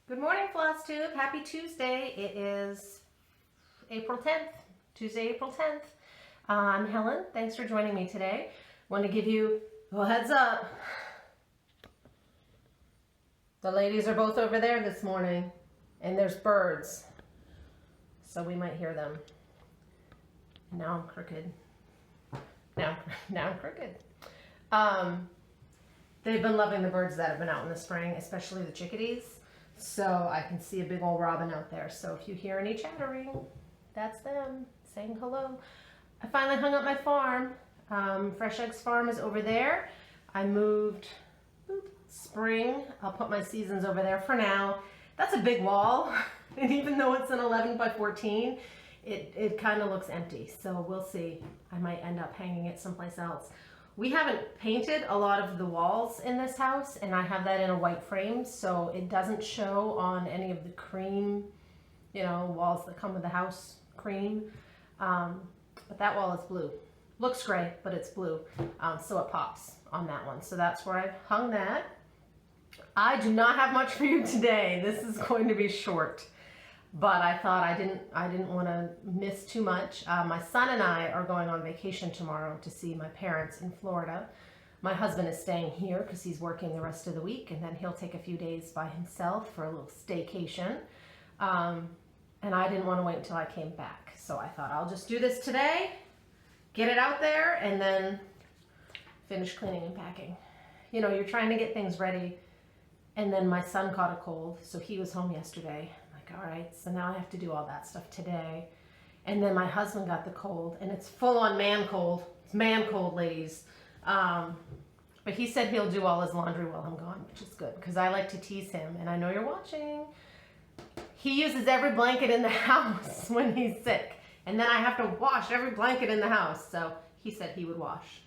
Good morning, Flosstube. Happy Tuesday. It is April 10th, Tuesday, April 10th. I'm Helen. Thanks for joining me today. Want to give you a heads up. The ladies are both over there this morning, and there's birds, so we might hear them. Now I'm crooked. Now I'm crooked. They've been loving the birds that have been out in the spring, especially the chickadees. So I can see a big old robin out there. So if you hear any chattering, that's them saying hello. I finally hung up my farm. Fresh Eggs Farm is over there. I moved spring. I'll put my seasons over there for now. That's a big wall. And even though it's an 11 by 14, it kind of looks empty. So we'll see. I might end up hanging it someplace else. We haven't painted a lot of the walls in this house, and I have that in a white frame, so it doesn't show on any of the cream, walls that come with the house cream. But that wall is blue. Looks gray, but it's blue, so it pops on that one. So that's where I hung that. I do not have much for you today. This is going to be short. But I thought I didn't want to miss too much. My son and I are going on vacation tomorrow to see my parents in Florida. My husband is staying here because he's working the rest of the week, and then he'll take a few days by himself for a little staycation. And I didn't want to wait until I came back. So I thought I'll just do this today, get it out there, and then finish cleaning and packing. You're trying to get things ready, and then my son caught a cold, so he was home yesterday. All right, so now I have to do all that stuff today. And then my husband got the cold, and it's full on man cold. It's man cold, ladies. But he said he'll do all his laundry while I'm gone, which is good because I like to tease him, and I know you're watching. He uses every blanket in the house when he's sick, and then I have to wash every blanket in the house. So he said he would wash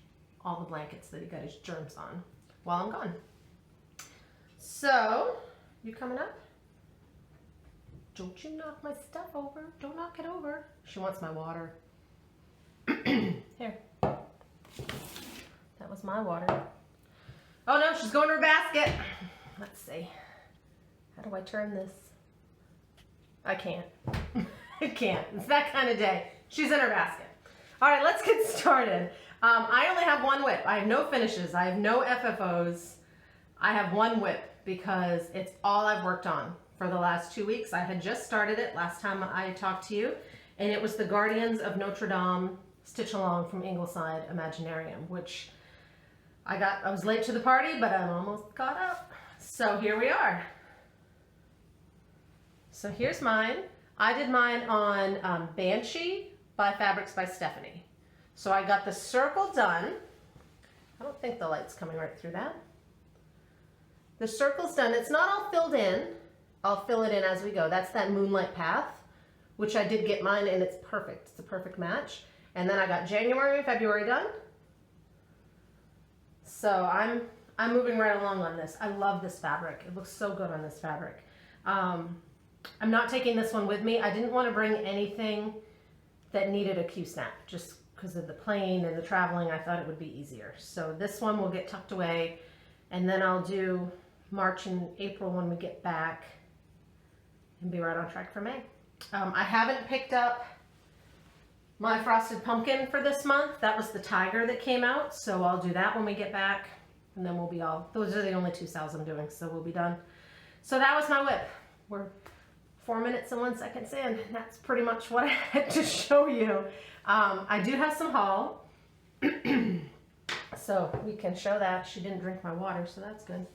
all the blankets that he got his germs on while I'm gone. So, you coming up? Don't you knock my stuff over. Don't knock it over. She wants my water. Here. That was my water. Oh no, she's going to her basket. Let's see. How do I turn this? I can't. I can't. It's that kind of day. She's in her basket. All right, let's get started. I only have one whip. I have no finishes. I have no FFOs. I have one whip because it's all I've worked on for the last 2 weeks. I had just started it last time I talked to you, and it was the Guardians of Notre Dame Stitch Along from Ingleside Imaginarium, which I was late to the party, but I'm almost caught up. So here we are. So here's mine. I did mine on Banshee by Fabrics by Stephanie. So I got the circle done. I don't think the light's coming right through that. The circle's done. It's not all filled in. I'll fill it in as we go. That's that Moonlight Path, which I did get mine, and it's perfect. It's a perfect match. And then I got January and February done. So I'm moving right along on this. I love this fabric. It looks so good on this fabric. I'm not taking this one with me. I didn't want to bring anything that needed a Q-snap, just because of the plane and the traveling. I thought it would be easier. So this one will get tucked away, and then I'll do March and April when we get back, and be right on track for May. I haven't picked up my frosted pumpkin for this month. That was the tiger that came out, so I'll do that when we get back, and then we'll be those are the only 2 sales I'm doing, so we'll be done. So that was my whip. We're 4 minutes and 1 second in. That's pretty much what I had to show you. I do have some haul, so we can show that. She didn't drink my water, so that's good.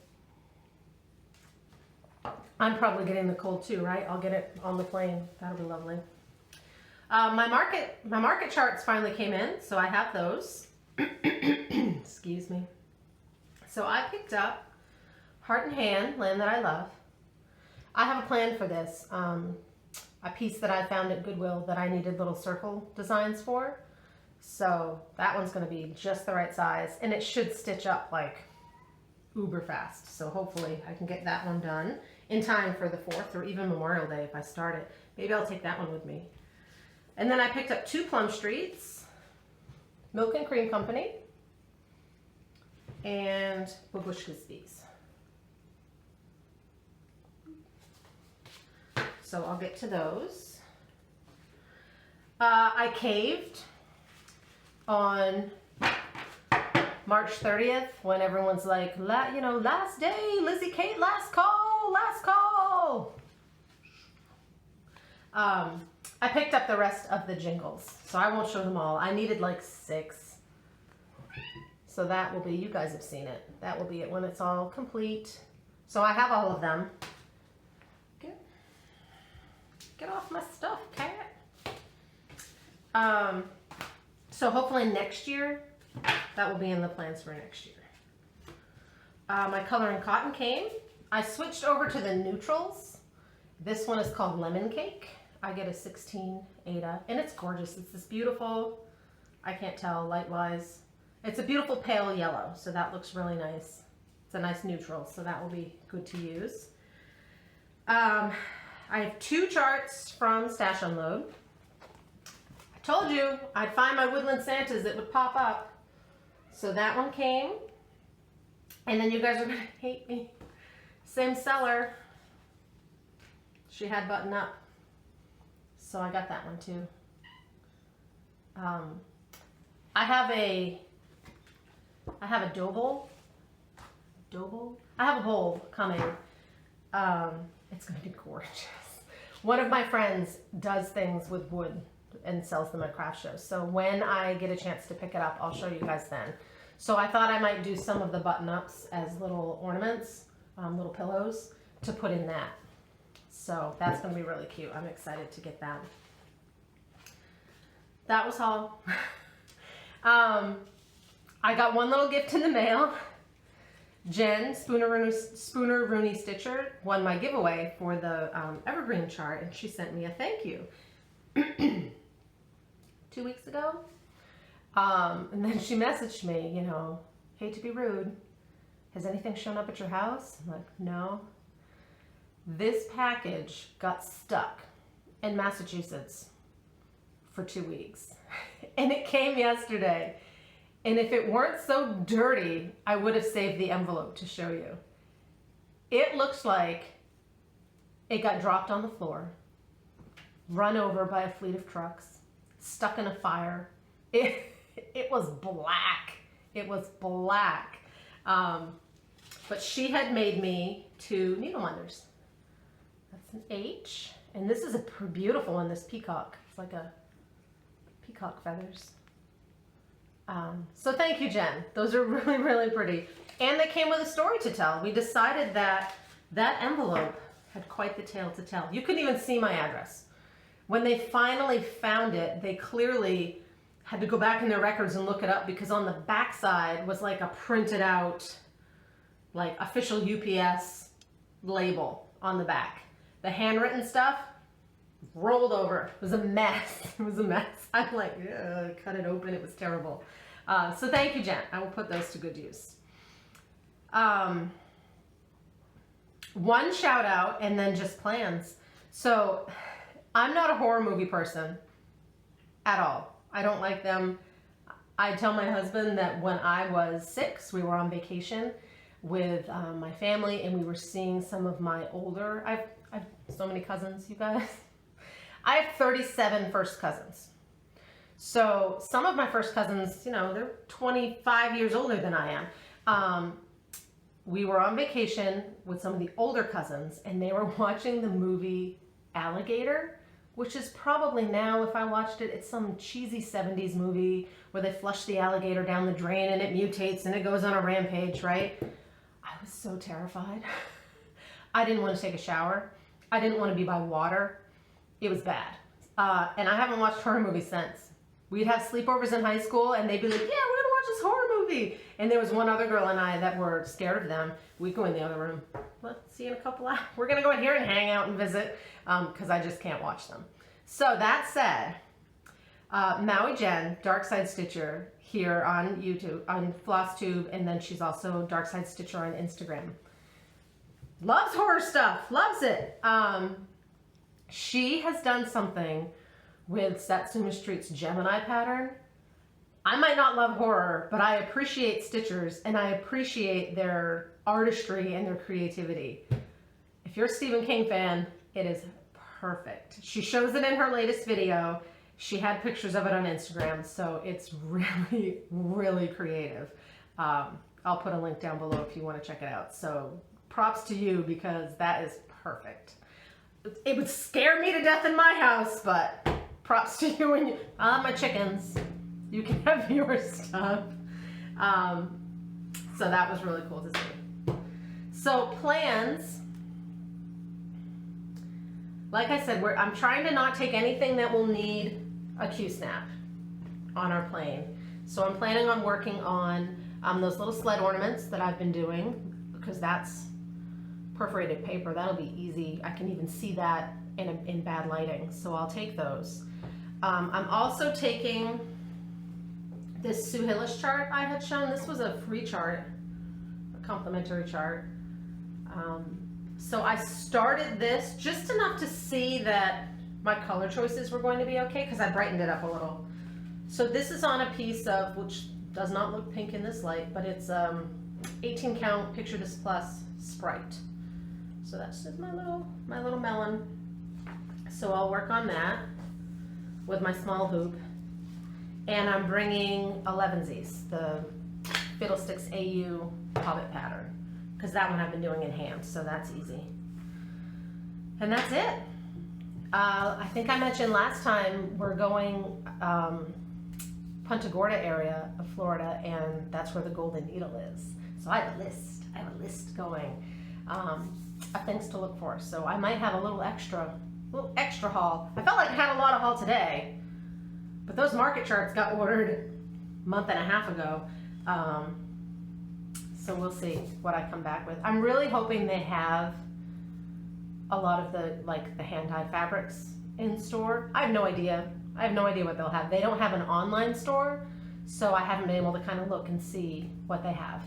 I'm probably getting the cold too, right? I'll get it on the plane. That'll be lovely. My market charts finally came in, so I have those. Excuse me. So I picked up Heart and Hand, land that I love. I have a plan for this. A piece that I found at Goodwill that I needed little circle designs for. So that one's going to be just the right size, and it should stitch up like uber fast. So hopefully I can get that one done in time for the 4th or even Memorial Day if I start it. Maybe I'll take that one with me. And then I picked up 2 Plum Streets, Milk and Cream Company, and Babushka's Bees. So I'll get to those. I caved on March 30th when everyone's like, last day, Lizzie Kate, last call, last call. I picked up the rest of the jingles, so I won't show them all. I needed like 6. So that will be, you guys have seen it. That will be it when it's all complete. So I have all of them. Get off my stuff, cat. So hopefully next year, that will be in the plans for next year. My color in cotton came. I switched over to the neutrals. This one is called Lemon Cake. I get a 16 Ada, and it's gorgeous. It's this beautiful, I can't tell light-wise. It's a beautiful pale yellow, so that looks really nice. It's a nice neutral, so that will be good to use. I have 2 charts from Stash Unload. I told you I'd find my Woodland Santas that would pop up. So that one came. And then you guys are going to hate me. Same seller. She had button up. So I got that one too. I have a dough bowl. I have a bowl coming. It's going to be gorgeous. One of my friends does things with wood and sells them at craft shows. So when I get a chance to pick it up, I'll show you guys then. So I thought I might do some of the button-ups as little ornaments, little pillows to put in that. So that's going to be really cute. I'm excited to get that. That was all. I got one little gift in the mail. Jen, Spooner Rooney Stitcher, won my giveaway for the Evergreen chart, and she sent me a thank you 2 weeks ago. And then she messaged me, hate to be rude, has anything shown up at your house? I'm like, no. This package got stuck in Massachusetts for 2 weeks, and it came yesterday. And if it weren't so dirty, I would have saved the envelope to show you. It looks like it got dropped on the floor, run over by a fleet of trucks, stuck in a fire. It was black. It was black. But she had made me 2 needle minders. That's an H. And this is a beautiful one, this peacock. It's like a peacock feathers. So thank you, Jen. Those are really, really pretty. And they came with a story to tell. We decided that that envelope had quite the tale to tell. You couldn't even see my address. When they finally found it, they clearly had to go back in their records and look it up, because on the back side was like a printed out, like official UPS label on the back. The handwritten stuff rolled over. It was a mess. It was a mess. I'm like, cut it open. It was terrible. So thank you, Jen. I will put those to good use. One shout out and then just plans. So I'm not a horror movie person at all. I don't like them. I tell my husband that when I was 6, we were on vacation with my family, and we were seeing some of my older, I've so many cousins, you guys. I have 37 first cousins. So some of my first cousins, they're 25 years older than I am. We were on vacation with some of the older cousins, and they were watching the movie Alligator, which is probably now, if I watched it, it's some cheesy 70s movie where they flush the alligator down the drain and it mutates and it goes on a rampage, right? I was so terrified. I didn't want to take a shower. I didn't want to be by water. It was bad. And I haven't watched horror movies since. We'd have sleepovers in high school, and they'd be like, yeah, we're going to watch this horror movie. And there was one other girl and I that were scared of them. We'd go in the other room. Let's see you in a couple hours. We're going to go in here and hang out and visit, because I just can't watch them. So that said, Maui Jen, Dark Side Stitcher, here on YouTube, on Flosstube, and then she's also Dark Side Stitcher on Instagram. Loves horror stuff. Loves it. She has done something with Satsuma Street's Gemini pattern. I might not love horror, but I appreciate Stitchers, and I appreciate their artistry and their creativity. If you're a Stephen King fan, it is perfect. She shows it in her latest video. She had pictures of it on Instagram, so it's really, really creative. I'll put a link down below if you want to check it out. So props to you, because that is perfect. It would scare me to death in my house, but props to you. And I love my chickens. You can have your stuff. So that was really cool to see. So plans, like I said, I'm trying to not take anything that will need a Q-snap on our plane. So I'm planning on working on those little sled ornaments that I've been doing, because that's perforated paper. That'll be easy. I can even see that in bad lighting. So I'll take those. I'm also taking this Sue Hillis chart I had shown. This was a free chart, a complimentary chart. So I started this just enough to see that my color choices were going to be okay, because I brightened it up a little. So this is on a piece of, which does not look pink in this light, but it's 18 count Picture This Plus Sprite. So that's just my little melon. So I'll work on that with my small hoop. And I'm bringing 11sies, the Fiddlesticks AU Hobbit pattern, because that one I've been doing in hand, so that's easy. And that's it. I think I mentioned last time we're going Punta Gorda area of Florida, and that's where the Golden Needle is. So I have a list going of things to look for. So I might have a little extra haul. I felt like I had a lot of haul today, but those market charts got ordered a month and a half ago. So we'll see what I come back with. I'm really hoping they have a lot of the hand-dyed fabrics in store. I have no idea. I have no idea what they'll have. They don't have an online store, so I haven't been able to kind of look and see what they have.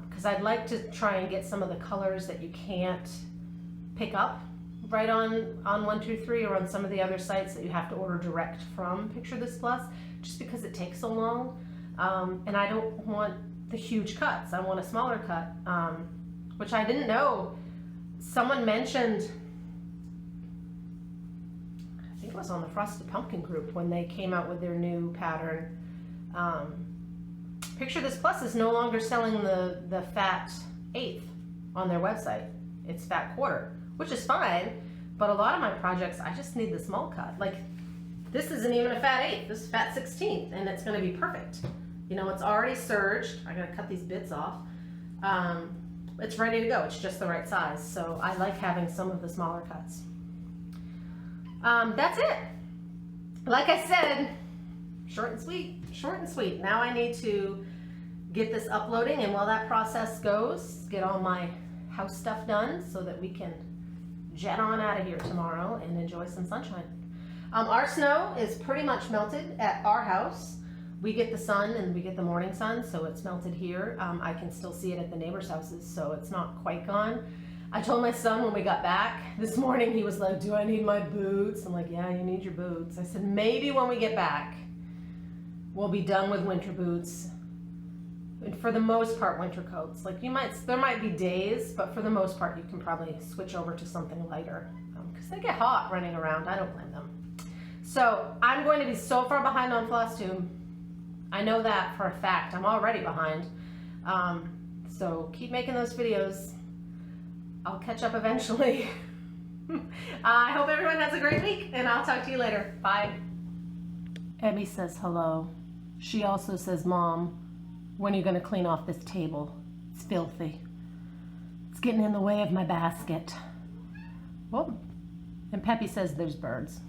Because I'd like to try and get some of the colors that you can't pick up right on 123 or on some of the other sites that you have to order direct from Picture This Plus, just because it takes so long. And I don't want the huge cuts. I want a smaller cut, which I didn't know. Someone mentioned, I think it was on the Frosted Pumpkin group when they came out with their new pattern. Picture This Plus is no longer selling the fat eighth on their website. It's fat quarter, which is fine, but a lot of my projects, I just need the small cut. Like, this isn't even a fat eighth, this is fat 16th, and it's gonna be perfect. You know, it's already serged. I gotta cut these bits off. It's ready to go. It's just the right size. So I like having some of the smaller cuts. That's it. Like I said, short and sweet, short and sweet. Now I need to get this uploading, and while that process goes, get all my house stuff done so that we can jet on out of here tomorrow and enjoy some sunshine. Our snow is pretty much melted at our house. We get the sun and we get the morning sun, so it's melted here. I can still see it at the neighbors' houses, so it's not quite gone. I told my son when we got back this morning, he was like, do I need my boots? I'm like, yeah, you need your boots. I said, maybe when we get back, we'll be done with winter boots. And for the most part, winter coats. Like there might be days, but for the most part, you can probably switch over to something lighter because they get hot running around. I don't blame them. So I'm going to be so far behind on Flosstube. I know that for a fact. I'm already behind. So keep making those videos. I'll catch up eventually. I hope everyone has a great week, and I'll talk to you later. Bye. Emmy says hello. She also says, Mom, when are you going to clean off this table? It's filthy. It's getting in the way of my basket. Oh, and Peppy says there's birds.